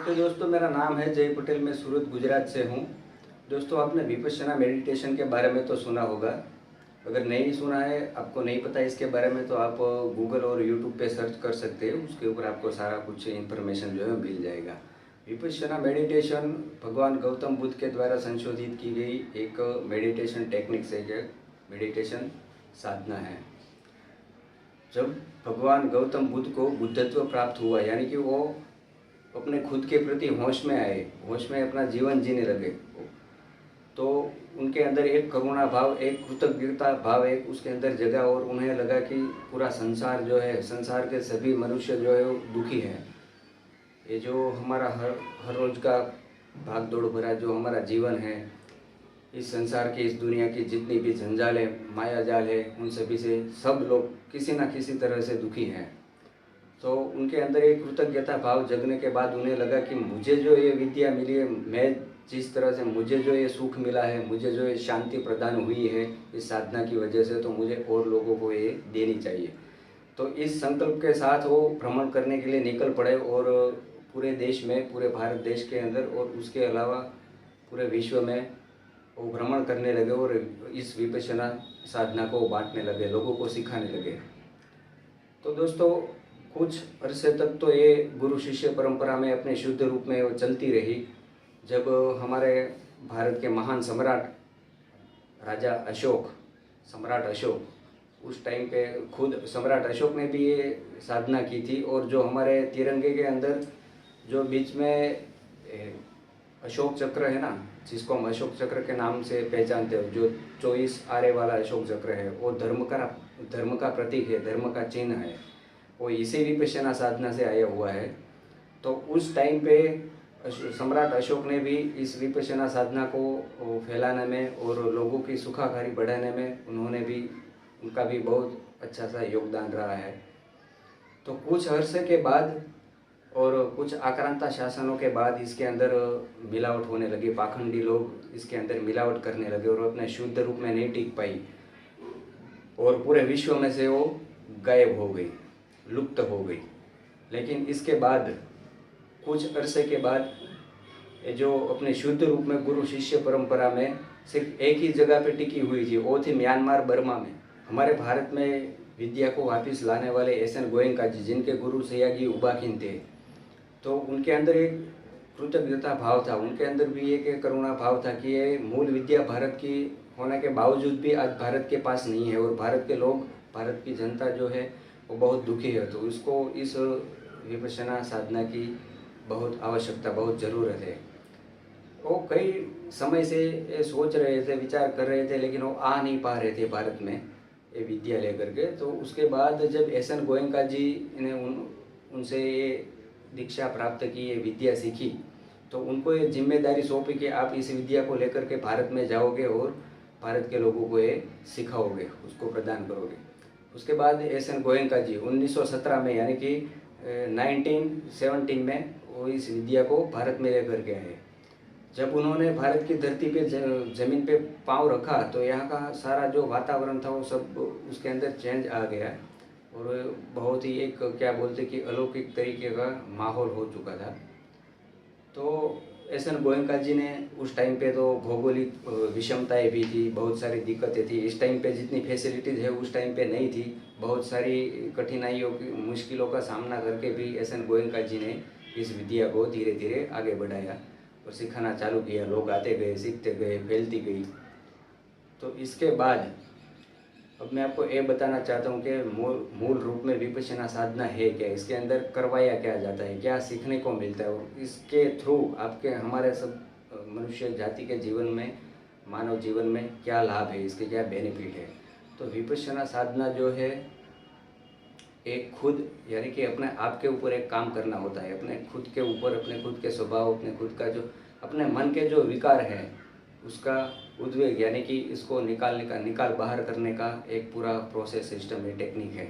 नमस्ते दोस्तों, मेरा नाम है जय पटेल। मैं सूरत गुजरात से हूँ। दोस्तों, आपने विपश्यना मेडिटेशन के बारे में तो सुना होगा। अगर नहीं सुना है, आपको नहीं पता इसके बारे में, तो आप गूगल और यूट्यूब पे सर्च कर सकते हो। उसके ऊपर आपको सारा कुछ इन्फॉर्मेशन जो है मिल जाएगा। विपश्यना मेडिटेशन भगवान गौतम बुद्ध के द्वारा संशोधित की गई एक मेडिटेशन टेक्निक से मेडिटेशन साधना है। जब भगवान गौतम बुद्ध को बुद्धत्व प्राप्त हुआ, यानी कि वो अपने खुद के प्रति होश में आए, होश में अपना जीवन जीने लगे, तो उनके अंदर एक करुणा भाव, एक कृतज्ञता भाव एक उसके अंदर जगा और उन्हें लगा कि पूरा संसार जो है, संसार के सभी मनुष्य जो है वो दुखी है। ये जो हमारा हर रोज का भाग दौड़ भरा जो हमारा जीवन है, इस संसार की, इस दुनिया की जितनी भी जंजाल है, माया जाल है, उन सभी से सब लोग किसी न किसी तरह से दुखी हैं। तो उनके अंदर एक कृतज्ञता भाव जगने के बाद उन्हें लगा कि मुझे जो ये विद्या मिली है, मैं जिस तरह से मुझे जो ये सुख मिला है, मुझे जो ये शांति प्रदान हुई है इस साधना की वजह से, तो मुझे और लोगों को ये देनी चाहिए। तो इस संकल्प के साथ वो भ्रमण करने के लिए निकल पड़े और पूरे देश में, पूरे भारत देश के अंदर और उसके अलावा पूरे विश्व में वो भ्रमण करने लगे और इस विपश्यना साधना को बांटने लगे, लोगों को सिखाने लगे। तो दोस्तों, कुछ अरसे तक तो ये गुरु शिष्य परंपरा में अपने शुद्ध रूप में वो चलती रही। जब हमारे भारत के महान सम्राट राजा अशोक, सम्राट अशोक, उस टाइम पे खुद सम्राट अशोक ने भी ये साधना की थी। और जो हमारे तिरंगे के अंदर जो बीच में अशोक चक्र है ना, जिसको हम अशोक चक्र के नाम से पहचानते हो, जो 24 आरे वाला अशोक चक्र है, वो धर्म का प्रतीक है, धर्म का चिन्ह है। वो इसी विपश्यना साधना से आया हुआ है। तो उस टाइम पे सम्राट अशोक ने भी इस विपश्यना साधना को फैलाने में और लोगों की सुखाकारी बढ़ाने में उनका भी बहुत अच्छा सा योगदान रहा है। तो कुछ अरसे के बाद और कुछ आक्रांता शासनों के बाद इसके अंदर मिलावट होने लगी। पाखंडी लोग इसके अंदर मिलावट करने लगे और अपने शुद्ध रूप में नहीं टिक पाई और पूरे विश्व में से वो गायब हो गई, लुप्त हो गई। लेकिन इसके बाद कुछ अरसे के बाद ये जो अपने शुद्ध रूप में गुरु शिष्य परंपरा में सिर्फ एक ही जगह पे टिकी हुई थी, वो थी म्यांमार, बर्मा में। हमारे भारत में विद्या को वापस लाने वाले एस.एन. गोयनका जी, जिनके गुरु सयाजी उबाखिन थे, तो उनके अंदर एक कृतज्ञता भाव था, उनके अंदर भी एक करुणा भाव था कि ये मूल विद्या भारत की होने के बावजूद भी आज भारत के पास नहीं है और भारत के लोग, भारत की जनता जो है वो बहुत दुखी है। तो उसको इस विपश्यना साधना की बहुत आवश्यकता, बहुत ज़रूरत है। वो कई समय से ये सोच रहे थे, विचार कर रहे थे, लेकिन वो आ नहीं पा रहे थे भारत में ये विद्या लेकर के। तो उसके बाद जब एस.एन. गोयनका जी ने उनसे ये दीक्षा प्राप्त की, ये विद्या सीखी, तो उनको ये जिम्मेदारी सौंपी कि आप इस विद्या को लेकर के भारत में जाओगे और भारत के लोगों को ये सिखाओगे, उसको प्रदान करोगे। उसके बाद एस.एन. गोयनका जी 1917 में, यानी कि 1917 में वो इस विद्या को भारत में लेकर के आए। जब उन्होंने भारत की धरती पे ज़मीन पे पाँव रखा, तो यहाँ का सारा जो वातावरण था वो सब उसके अंदर चेंज आ गया और बहुत ही एक, क्या बोलते कि अलौकिक तरीके का माहौल हो चुका था। तो एस.एन. गोयनका जी ने उस टाइम पे तो भौगोलिक विषमताएं भी थी, बहुत सारी दिक्कतें थी। इस टाइम पे जितनी फैसिलिटीज़ है उस टाइम पे नहीं थी। बहुत सारी कठिनाइयों की, मुश्किलों का सामना करके भी एस.एन. गोयनका जी ने इस विद्या को धीरे धीरे आगे बढ़ाया और सिखाना चालू किया। लोग आते गए, सीखते गए, फैलती गई। तो इसके बाद अब मैं आपको ये बताना चाहता हूँ कि मूल रूप में विपश्यना साधना है क्या, इसके अंदर करवाया क्या जाता है, क्या सीखने को मिलता है और इसके थ्रू आपके, हमारे सब मनुष्य जाति के जीवन में, मानव जीवन में क्या लाभ है, इसके क्या बेनिफिट है। तो विपश्यना साधना जो है एक खुद, यानी कि अपने आप के ऊपर एक काम करना होता है, अपने खुद के ऊपर, अपने खुद के स्वभाव, अपने खुद का जो, अपने मन के जो विकार है उसका उद्वेग, यानी कि इसको निकाल बाहर करने का एक पूरा प्रोसेस, सिस्टम है, टेक्निक है।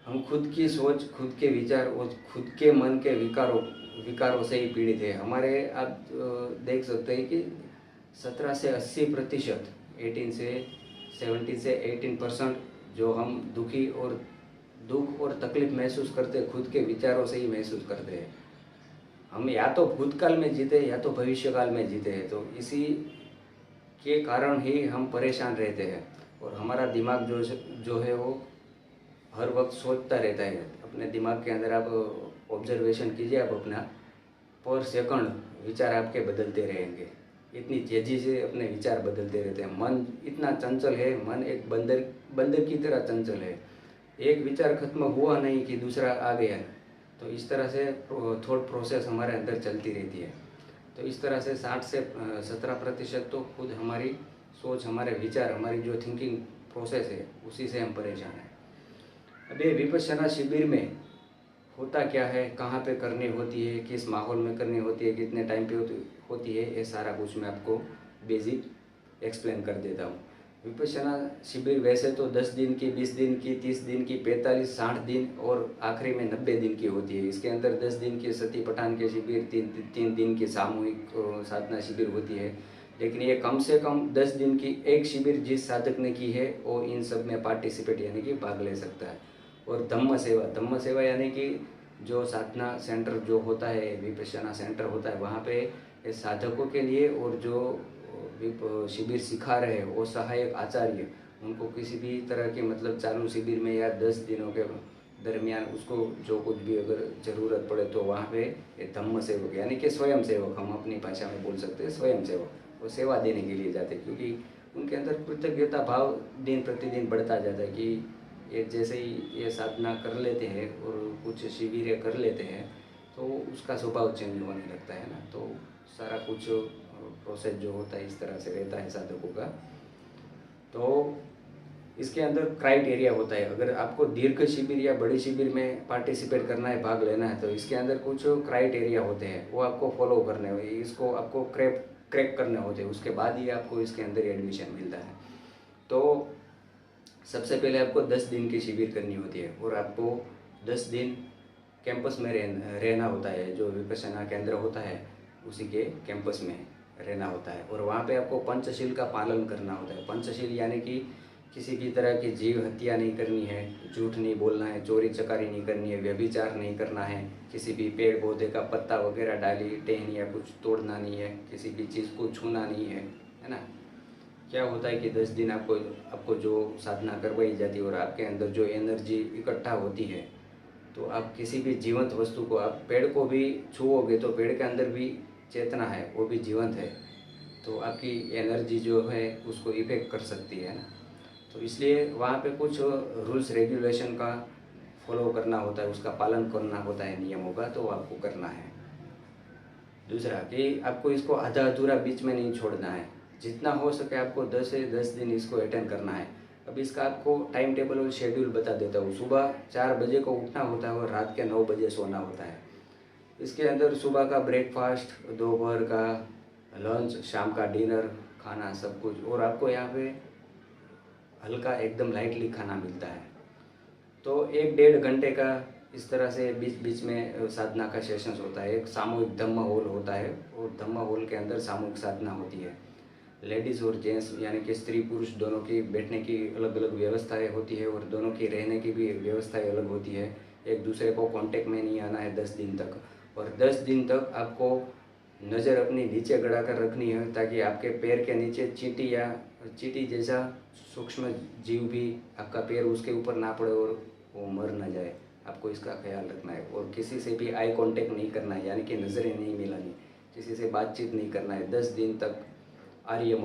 हम खुद की सोच, खुद के विचार और खुद के मन के विकारों से ही पीड़ित है। हमारे, आप देख सकते हैं कि 17 से 80%, 17 से 18% जो हम दुख और तकलीफ महसूस करते हैं खुद के विचारों से ही महसूस करते हैं। हम या तो भूतकाल में जीते या तो भविष्यकाल में जीते हैं, तो इसी के कारण ही हम परेशान रहते हैं। और हमारा दिमाग जो है वो हर वक्त सोचता रहता है। अपने दिमाग के अंदर आप ऑब्जर्वेशन कीजिए, आप अपना पर सेकंड विचार आपके बदलते रहेंगे। इतनी तेज़ी से अपने विचार बदलते रहते हैं। मन इतना चंचल है, मन एक बंदर बंदर की तरह चंचल है। एक विचार खत्म हुआ नहीं कि दूसरा आ गया। तो इस तरह से थॉट प्रोसेस हमारे अंदर चलती रहती है। तो इस तरह से 60 से 17% तो खुद हमारी सोच, हमारे विचार, हमारी जो थिंकिंग प्रोसेस है उसी से हम परेशान हैं। अब ये विपश्यना शिविर में होता क्या है, कहाँ पे करनी होती है, किस माहौल में करनी होती है, कितने टाइम पे होती है, ये सारा कुछ मैं आपको बेसिक एक्सप्लेन कर देता हूँ। विपश्यना शिविर वैसे तो 10 दिन की, 20 दिन की, 30 दिन की, 45, 60 दिन और आखिरी में 90 दिन की होती है। इसके अंदर 10 दिन की सती पठान के शिविर, 3 दिन की सामूहिक साधना शिविर होती है। लेकिन ये कम से कम 10 दिन की एक शिविर जिस साधक ने की है वो इन सब में पार्टिसिपेट यानी कि भाग ले सकता है। और धम्म सेवा यानी कि जो साधना सेंटर जो होता है, विपश्यना सेंटर होता है, वहाँ पे साधकों के लिए और जो शिविर सिखा रहे हैं वो सहायक आचार्य, उनको किसी भी तरह के मतलब चालू शिविर में या 10 दिनों के दरमियान उसको जो कुछ भी अगर ज़रूरत पड़े तो वहाँ पे ये धम्म सेवक यानी कि स्वयं सेवक, हम अपनी भाषा में बोल सकते हैं स्वयं सेवक, वो सेवा देने के लिए जाते हैं। क्योंकि उनके अंदर कृतज्ञता भाव दिन प्रतिदिन बढ़ता जाता है कि ये जैसे ही ये साधना कर लेते हैं और कुछ शिविरें कर लेते हैं तो उसका स्वभाव चेंज होने लगता है ना। तो सारा कुछ प्रोसेस जो होता है इस तरह से रहता है साधकों का। तो इसके अंदर क्राइटेरिया होता है। अगर आपको दीर्घ शिविर या बड़ी शिविर में पार्टिसिपेट करना है, भाग लेना है, तो इसके अंदर कुछ क्राइटेरिया होते हैं, वो आपको फॉलो करने होते, इसको आपको क्रैक करने होते हैं, उसके बाद ही आपको इसके अंदर एडमिशन मिलता है। तो सबसे पहले आपको 10 दिन की शिविर करनी होती है और आपको 10 दिन कैंपस में रहना होता है। जो विपश्यना केंद्र होता है उसी के कैंपस में रहना होता है और वहाँ पे आपको पंचशील का पालन करना होता है। पंचशील यानी कि किसी भी तरह की जीव हत्या नहीं करनी है, झूठ नहीं बोलना है, चोरी चकारी नहीं करनी है, व्यभिचार नहीं करना है, किसी भी पेड़ पौधे का पत्ता वगैरह, डाली टहनी या कुछ तोड़ना नहीं है, किसी भी चीज़ को छूना नहीं है ना। क्या होता है कि 10 दिन आपको जो साधना करवाई जाती है और आपके अंदर जो एनर्जी इकट्ठा होती है, तो आप किसी भी जीवंत वस्तु को, आप पेड़ को भी छुओगे तो पेड़ के अंदर भी चेतना है, वो भी जीवंत है, तो आपकी एनर्जी जो है उसको इफेक्ट कर सकती है ना। तो इसलिए वहाँ पे कुछ रूल्स रेगुलेशन का फॉलो करना होता है, उसका पालन करना होता है, नियमों का, तो आपको करना है। दूसरा कि आपको इसको आधा अधूरा बीच में नहीं छोड़ना है, जितना हो सके आपको 10 से 10 दिन इसको अटेंड करना है। अब इसका आपको टाइम टेबल और शेड्यूल बता देता हूँ। सुबह 4 बजे को उठना होता है और रात के 9 बजे सोना होता है। इसके अंदर सुबह का ब्रेकफास्ट, दोपहर का लंच, शाम का डिनर, खाना सब कुछ, और आपको यहाँ पे हल्का एकदम लाइटली खाना मिलता है। तो 1-1.5 घंटे का इस तरह से बीच बीच में साधना का सेशंस होता है। एक सामूहिक धम्म हॉल होता है और धम्म हॉल के अंदर सामूहिक साधना होती है। लेडीज़ और जेंट्स यानी कि स्त्री पुरुष दोनों की बैठने की अलग अलग व्यवस्थाएं होती है और दोनों की रहने की भी व्यवस्थाएं अलग होती है। एक दूसरे को कांटेक्ट में नहीं आना है 10 दिन तक, और 10 दिन तक आपको नज़र अपनी नीचे गड़ा कर रखनी है ताकि आपके पैर के नीचे चींटी या चींटी जैसा सूक्ष्म जीव भी आपका पैर उसके ऊपर ना पड़े और वो मर ना जाए। आपको इसका ख्याल रखना है। और किसी से भी आई कांटेक्ट नहीं करना है, यानी कि नज़रें नहीं मिलानी, किसी से बातचीत नहीं करना है 10 दिन तक। आर्य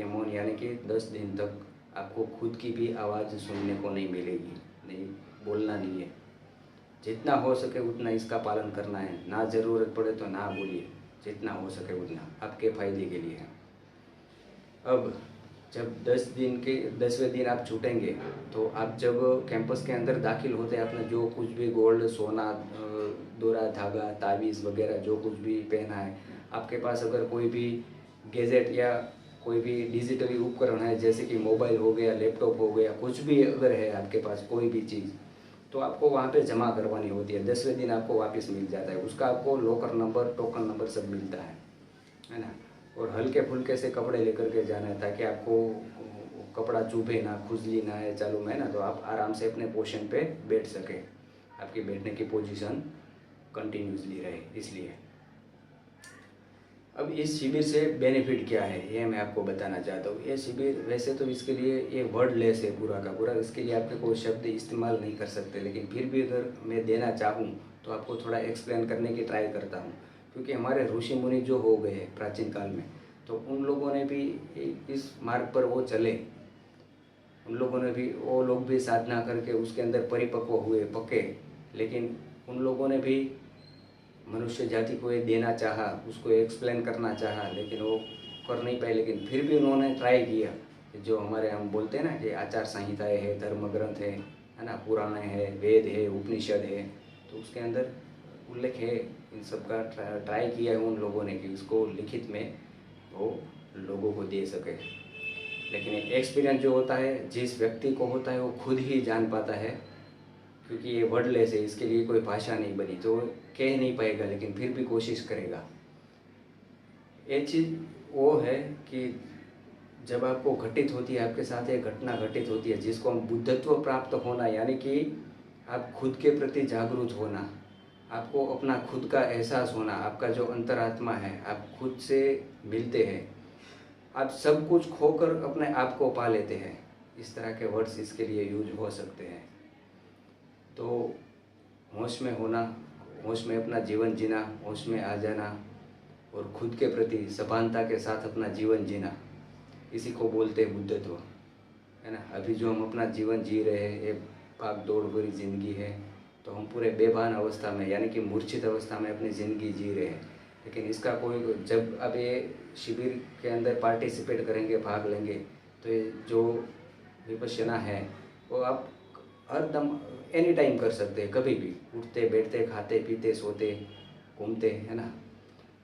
मौन यानी कि 10 दिन तक आपको खुद की भी आवाज़ सुनने को नहीं मिलेगी, नहीं बोलना नहीं है। जितना हो सके उतना इसका पालन करना है, ना ज़रूरत पड़े तो ना बोलिए, जितना हो सके उतना आपके फ़ायदे के लिए है। अब जब 10वें दिन आप छूटेंगे तो आप जब कैंपस के अंदर दाखिल होते हैं, आपने जो कुछ भी गोल्ड, सोना, दोरा, धागा, ताबीज़ वगैरह जो कुछ भी पहना है, आपके पास अगर कोई भी गैजेट या कोई भी डिजिटली उपकरण है जैसे कि मोबाइल हो गया, लैपटॉप हो गया, कुछ भी अगर है आपके पास कोई भी चीज़, तो आपको वहाँ पे जमा करवानी होती है। 10वें दिन आपको वापस मिल जाता है, उसका आपको लॉकर नंबर, टोकन नंबर सब मिलता है ना। और हल्के फुल्के से कपड़े लेकर के जाना है ताकि आपको कपड़ा चुभे ना, खुजली ना है चालू में ना, तो आप आराम से अपने पोजीशन पे बैठ सके, आपकी बैठने की पोजीशन कंटिन्यूसली रहे इसलिए। अब इस शिविर से बेनिफिट क्या है ये मैं आपको बताना चाहता हूँ। ये शिविर वैसे तो इसके लिए ये वर्डलेस है पूरा का पूरा, इसके लिए आपके कोई शब्द इस्तेमाल नहीं कर सकते, लेकिन फिर भी अगर मैं देना चाहूँ तो आपको थोड़ा एक्सप्लेन करने की ट्राई करता हूँ। क्योंकि हमारे ऋषि मुनि जो हो गए प्राचीन काल में, तो उन लोगों ने भी इस मार्ग पर वो चले, उन लोगों ने भी, वो लोग भी साधना करके उसके अंदर परिपक्व हुए, पके, लेकिन उन लोगों ने भी मनुष्य जाति को ये देना चाहा, उसको एक्सप्लेन करना चाहा, लेकिन वो कर नहीं पाए। लेकिन फिर भी उन्होंने ट्राई किया कि जो हमारे हम बोलते हैं ना कि आचार संहिताएँ है, धर्म ग्रंथ है ना, पुराण है, वेद है, उपनिषद है, तो उसके अंदर उल्लेख है इन सब का। ट्राई किया है उन लोगों ने कि उसको लिखित में वो लोगों को दे सके। लेकिन एक्सपीरियंस जो होता है, जिस व्यक्ति को होता है वो खुद ही जान पाता है, क्योंकि ये वर्डलेस है, इसके लिए कोई भाषा नहीं बनी, तो कह नहीं पाएगा, लेकिन फिर भी कोशिश करेगा। ये चीज़ वो है कि जब आपको घटित होती है, आपके साथ एक घटना घटित होती है जिसको हम बुद्धत्व प्राप्त होना, यानी कि आप खुद के प्रति जागरूक होना, आपको अपना खुद का एहसास होना, आपका जो अंतरात्मा है, आप खुद से मिलते हैं, आप सब कुछ खोकर अपने आप को पा लेते हैं। इस तरह के वर्ड्स इसके लिए यूज हो सकते हैं। तो होश में होना, होश में अपना जीवन जीना, होश में आ जाना और खुद के प्रति सभानता के साथ अपना जीवन जीना, इसी को बोलते हैं बुद्धत्व, है ना। अभी जो हम अपना जीवन जी रहे हैं, ये भाग दौड़ भरी ज़िंदगी है, तो हम पूरे बेभान अवस्था में, यानी कि मूर्छित अवस्था में अपनी ज़िंदगी जी रहे हैं। लेकिन इसका कोई, जब अब ये शिविर के अंदर पार्टिसिपेट करेंगे, भाग लेंगे, तो ये जो विपश्यना है वो आप हर दम एनी टाइम कर सकते हैं, कभी भी, उठते बैठते, खाते पीते, सोते घूमते, है ना।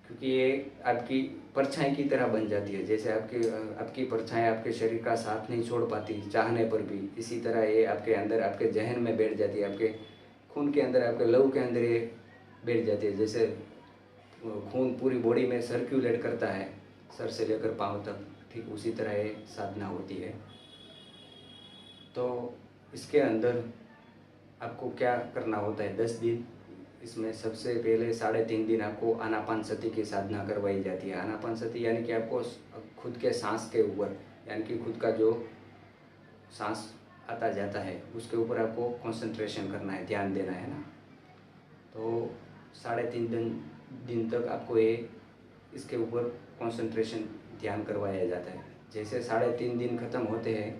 क्योंकि ये आपकी परछाई की तरह बन जाती है। जैसे आपकी परछाई आपके शरीर का साथ नहीं छोड़ पाती चाहने पर भी, इसी तरह ये आपके अंदर, आपके जहन में बैठ जाती है, आपके खून के अंदर, आपके लहू के अंदर ये बैठ जाती है। जैसे खून पूरी बॉडी में सर्कुलेट करता है, सर से लेकर पाँव तक, ठीक उसी तरह ये साधना होती है। तो इसके अंदर आपको क्या करना होता है, 10 दिन, इसमें सबसे पहले 3.5 दिन आपको आनापानसति की साधना करवाई जाती है। आनापानसति यानी कि आपको खुद के सांस के ऊपर, यानी कि खुद का जो सांस आता जाता है उसके ऊपर आपको कंसंट्रेशन करना है, ध्यान देना है ना। तो 3.5 दिन तक आपको ये इसके ऊपर कंसंट्रेशन, ध्यान करवाया जाता है। जैसे 3.5 दिन खत्म होते हैं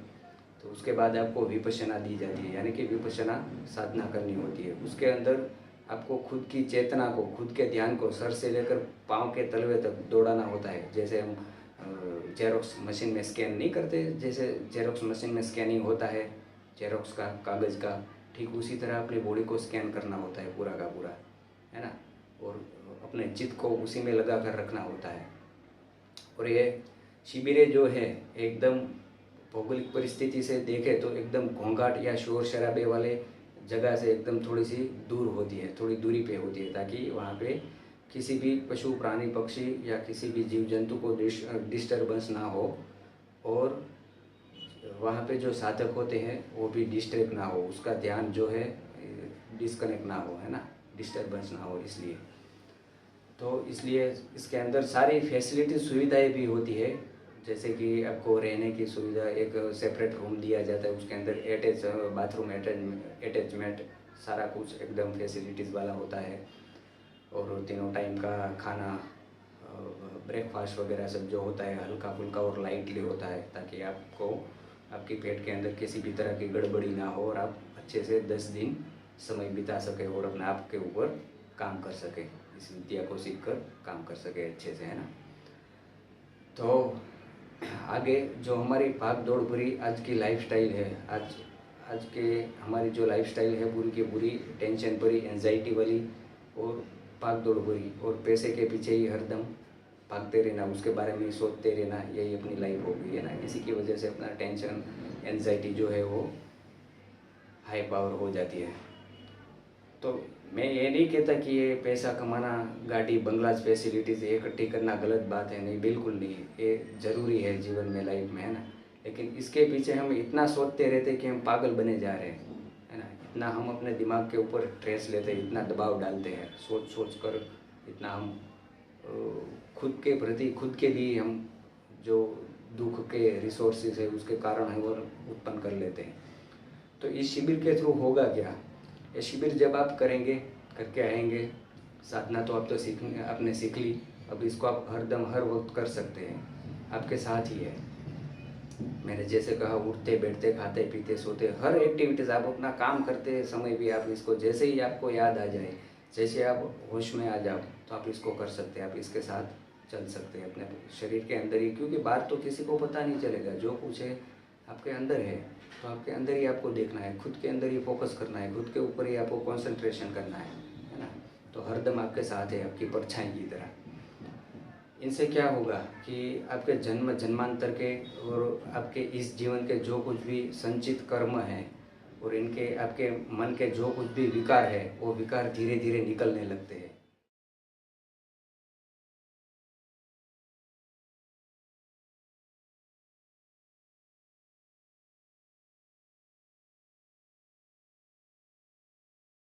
तो उसके बाद आपको विपश्यना दी जाती है, यानी कि विपश्यना साधना करनी होती है। उसके अंदर आपको खुद की चेतना को, खुद के ध्यान को सर से लेकर पाँव के तलवे तक दौड़ाना होता है। जैसे हम जेरोक्स मशीन में स्कैन नहीं करते, जैसे जेरोक्स मशीन में स्कैनिंग होता है जेरोक्स का, कागज़ का, ठीक उसी तरह अपनी बॉडी को स्कैन करना होता है पूरा का पूरा, है ना। और अपने चित्त को उसी में लगा कर रखना होता है। और ये शिविरें जो है एकदम भौगोलिक परिस्थिति से देखें तो एकदम घोंघाट या शोर शराबे वाले जगह से एकदम थोड़ी सी दूर होती है, थोड़ी दूरी पे होती है, ताकि वहाँ पे किसी भी पशु प्राणी पक्षी या किसी भी जीव जंतु को डिस्टर्बेंस ना हो, और वहाँ पे जो साधक होते हैं वो भी डिस्ट्रैक्ट ना हो, उसका ध्यान जो है डिस्कनेक्ट ना हो, है ना, डिस्टर्बेंस ना हो। इसलिए तो इसलिए इसके अंदर सारी फैसिलिटी सुविधाएं भी होती है। जैसे कि आपको रहने की सुविधा, एक सेपरेट रूम दिया जाता है, उसके अंदर अटैच बाथरूम अटैचमेंट, सारा कुछ एकदम फैसिलिटीज़ वाला होता है। और तीनों टाइम का खाना, ब्रेकफास्ट वगैरह सब जो होता है हल्का फुल्का और लाइटली होता है, ताकि आपको आपकी पेट के अंदर किसी भी तरह की गड़बड़ी ना हो और आप अच्छे से 10 दिन समय बिता सके और अपने आप के ऊपर काम कर सके, इस विद्या को सीख कर काम कर सके अच्छे से, है ना। तो आगे जो हमारी भाग दौड़ भरी आज की लाइफस्टाइल है, आज के हमारी जो लाइफस्टाइल है पूरी की पूरी टेंशन भरी, एंजाइटी वाली और भाग दौड़ भरी, और पैसे के पीछे ही हरदम भागते रहना, उसके बारे में सोचते रहना, यही अपनी लाइफ हो गई है ना। इसी की वजह से अपना टेंशन, एंजाइटी जो है वो हाई पावर हो जाती है। तो मैं ये नहीं कहता कि ये पैसा कमाना, गाड़ी बंगला फैसिलिटीज़ इकट्ठी करना गलत बात है, नहीं, बिल्कुल नहीं, ये ज़रूरी है जीवन में, लाइफ में, है ना। लेकिन इसके पीछे हम इतना सोचते रहते कि हम पागल बने जा रहे हैं, है ना। इतना हम अपने दिमाग के ऊपर स्ट्रेस लेते हैं, इतना दबाव डालते हैं, सोच सोच कर इतना हम खुद के प्रति खुद के लिए हम जो दुख के रिसोर्सेज है उसके कारण है वो उत्पन्न कर लेते हैं। तो इस शिविर के थ्रू होगा क्या, ये शिविर जब आप करेंगे, करके आएंगे, साधना तो आप तो आपने सीख ली, अब इसको आप हरदम हर वक्त कर सकते हैं, आपके साथ ही है। मैंने जैसे कहा, उठते बैठते खाते पीते सोते हर एक्टिविटीज़ आप अपना काम करते समय भी आप इसको जैसे ही आपको याद आ जाए, जैसे आप होश में आ जाओ तो आप इसको कर सकते हैं, आप इसके साथ चल सकते हैं अपने शरीर के अंदर ही, क्योंकि बाहर तो किसी को पता नहीं चलेगा, जो कुछ है आपके अंदर है, तो आपके अंदर ही आपको देखना है, खुद के अंदर ही फोकस करना है, खुद के ऊपर ही आपको कंसंट्रेशन करना है ना। तो हरदम आपके साथ है, आपकी परछाई की तरह। इनसे क्या होगा कि आपके जन्म जन्मांतर के और आपके इस जीवन के जो कुछ भी संचित कर्म हैं और इनके आपके मन के जो कुछ भी विकार है वो विकार धीरे धीरे निकलने लगते हैं।